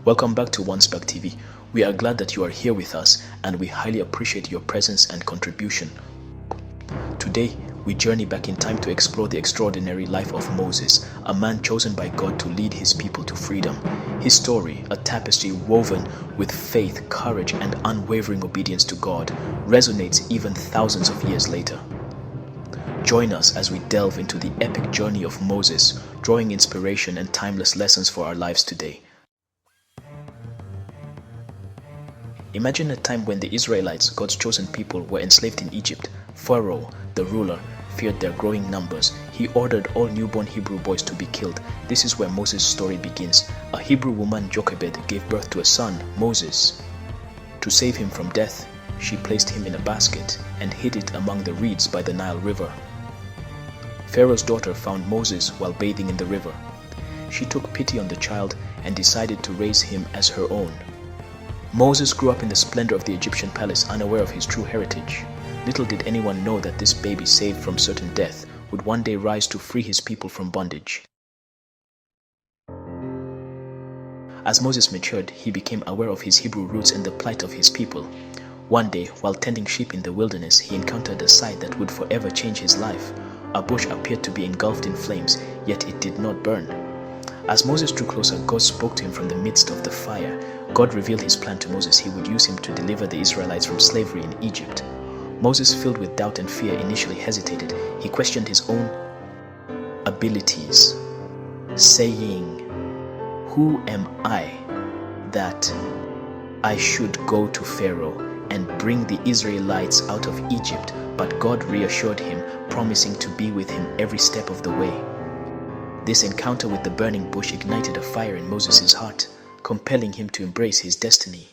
Welcome back to ONESBAG TV. We are glad that you are here with us and we highly appreciate your presence and contribution. Today, we journey back in time to explore the extraordinary life of Moses, a man chosen by God to lead his people to freedom. His story, a tapestry woven with faith, courage, and unwavering obedience to God, resonates even thousands of years later. Join us as we delve into the epic journey of Moses, drawing inspiration and timeless lessons for our lives today. Imagine a time when the Israelites, God's chosen people, were enslaved in Egypt. Pharaoh, the ruler, feared their growing numbers. He ordered all newborn Hebrew boys to be killed. This is where Moses' story begins. A Hebrew woman, Jochebed, gave birth to a son, Moses. To save him from death, she placed him in a basket and hid it among the reeds by the Nile River. Pharaoh's daughter found Moses while bathing in the river. She took pity on the child and decided to raise him as her own. Moses grew up in the splendor of the Egyptian palace, unaware of his true heritage. Little did anyone know that this baby, saved from certain death, would one day rise to free his people from bondage. As Moses matured, he became aware of his Hebrew roots and the plight of his people. One day, while tending sheep in the wilderness, he encountered a sight that would forever change his life. A bush appeared to be engulfed in flames, yet it did not burn. As Moses drew closer, God spoke to him from the midst of the fire. God revealed his plan to Moses. He would use him to deliver the Israelites from slavery in Egypt. Moses, filled with doubt and fear, initially hesitated. He questioned his own abilities, saying, "Who am I that I should go to Pharaoh and bring the Israelites out of Egypt?" But God reassured him, promising to be with him every step of the way. This encounter with the burning bush ignited a fire in Moses' heart, compelling him to embrace his destiny.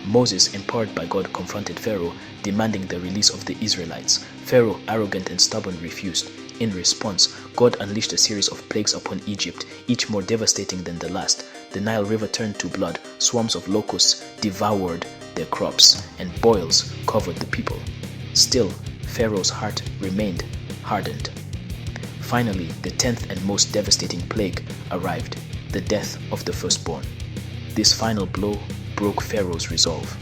Moses, empowered by God, confronted Pharaoh, demanding the release of the Israelites. Pharaoh, arrogant and stubborn, refused. In response, God unleashed a series of plagues upon Egypt, each more devastating than the last. The Nile River turned to blood, swarms of locusts devoured their crops, and boils covered the people. Still, Pharaoh's heart remained hardened. Finally, the 10th and most devastating plague arrived, the death of the firstborn. This final blow broke Pharaoh's resolve.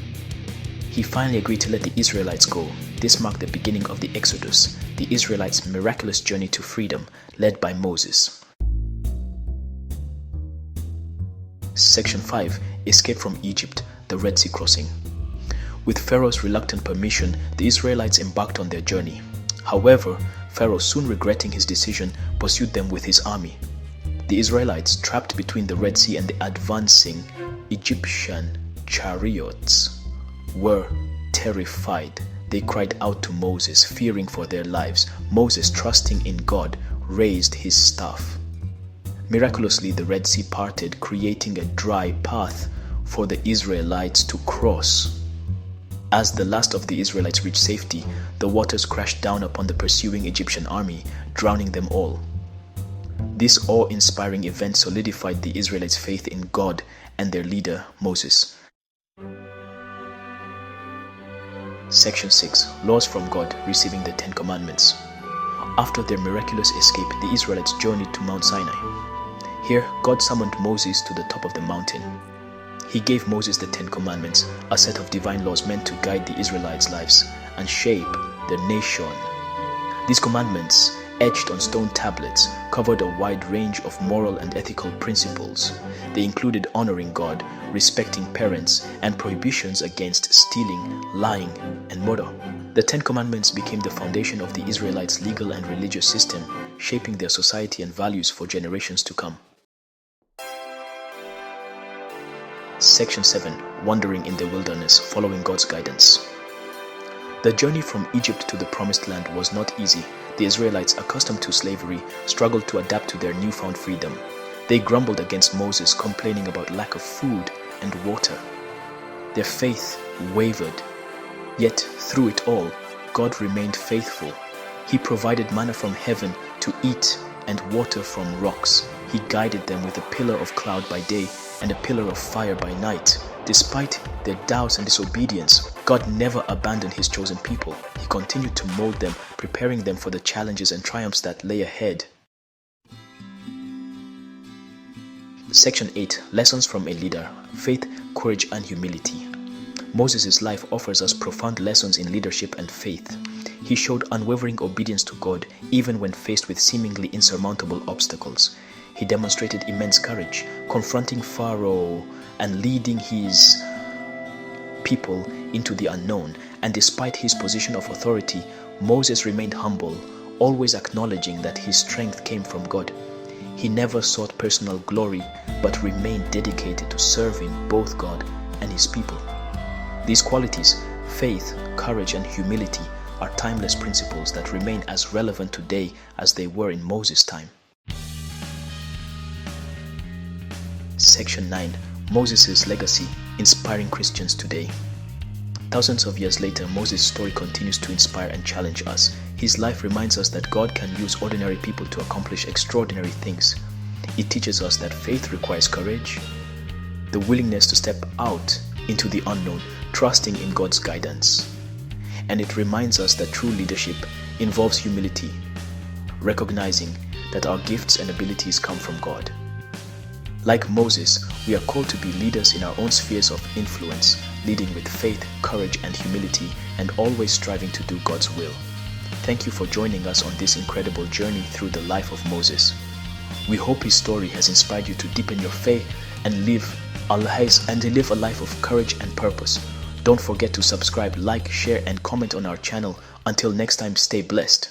He finally agreed to let the Israelites go. This marked the beginning of the Exodus, the Israelites' miraculous journey to freedom, led by Moses. Section 5. Escape from Egypt, the Red Sea crossing. With Pharaoh's reluctant permission, the Israelites embarked on their journey. However, Pharaoh, soon regretting his decision, pursued them with his army. The Israelites, trapped between the Red Sea and the advancing Egyptian chariots, were terrified. They cried out to Moses, fearing for their lives. Moses, trusting in God, raised his staff. Miraculously, the Red Sea parted, creating a dry path for the Israelites to cross. As the last of the Israelites reached safety, the waters crashed down upon the pursuing Egyptian army, drowning them all. This awe-inspiring event solidified the Israelites' faith in God and their leader, Moses. Section 6. Laws from God, receiving the 10 Commandments. After their miraculous escape, the Israelites journeyed to Mount Sinai. Here, God summoned Moses to the top of the mountain. He gave Moses the 10 Commandments, a set of divine laws meant to guide the Israelites' lives and shape their nation. These commandments, etched on stone tablets, covered a wide range of moral and ethical principles. They included honoring God, respecting parents, and prohibitions against stealing, lying, and murder. The 10 Commandments became the foundation of the Israelites' legal and religious system, shaping their society and values for generations to come. Section 7. Wandering in the wilderness, following God's guidance. The journey from Egypt to the Promised Land was not easy. The Israelites, accustomed to slavery, struggled to adapt to their newfound freedom. They grumbled against Moses, complaining about lack of food and water. Their faith wavered. Yet, through it all, God remained faithful. He provided manna from heaven to eat and water from rocks. He guided them with a pillar of cloud by day and a pillar of fire by night. Despite their doubts and disobedience, God never abandoned his chosen people. He continued to mold them, preparing them for the challenges and triumphs that lay ahead. Section 8. Lessons from a Leader: Faith, Courage, and Humility. Moses' life offers us profound lessons in leadership and faith. He showed unwavering obedience to God even when faced with seemingly insurmountable obstacles. He demonstrated immense courage, confronting Pharaoh and leading his people into the unknown. And despite his position of authority, Moses remained humble, always acknowledging that his strength came from God. He never sought personal glory, but remained dedicated to serving both God and his people. These qualities, faith, courage, and humility, are timeless principles that remain as relevant today as they were in Moses' time. Section 9. Moses' Legacy: Inspiring Christians Today. Thousands of years later, Moses' story continues to inspire and challenge us. His life reminds us that God can use ordinary people to accomplish extraordinary things. It teaches us that faith requires courage, the willingness to step out into the unknown, trusting in God's guidance. And it reminds us that true leadership involves humility, recognizing that our gifts and abilities come from God. Like Moses, we are called to be leaders in our own spheres of influence, leading with faith, courage, and humility, and always striving to do God's will. Thank you for joining us on this incredible journey through the life of Moses. We hope his story has inspired you to deepen your faith and live a life of courage and purpose. Don't forget to subscribe, like, share, and comment on our channel. Until next time, stay blessed.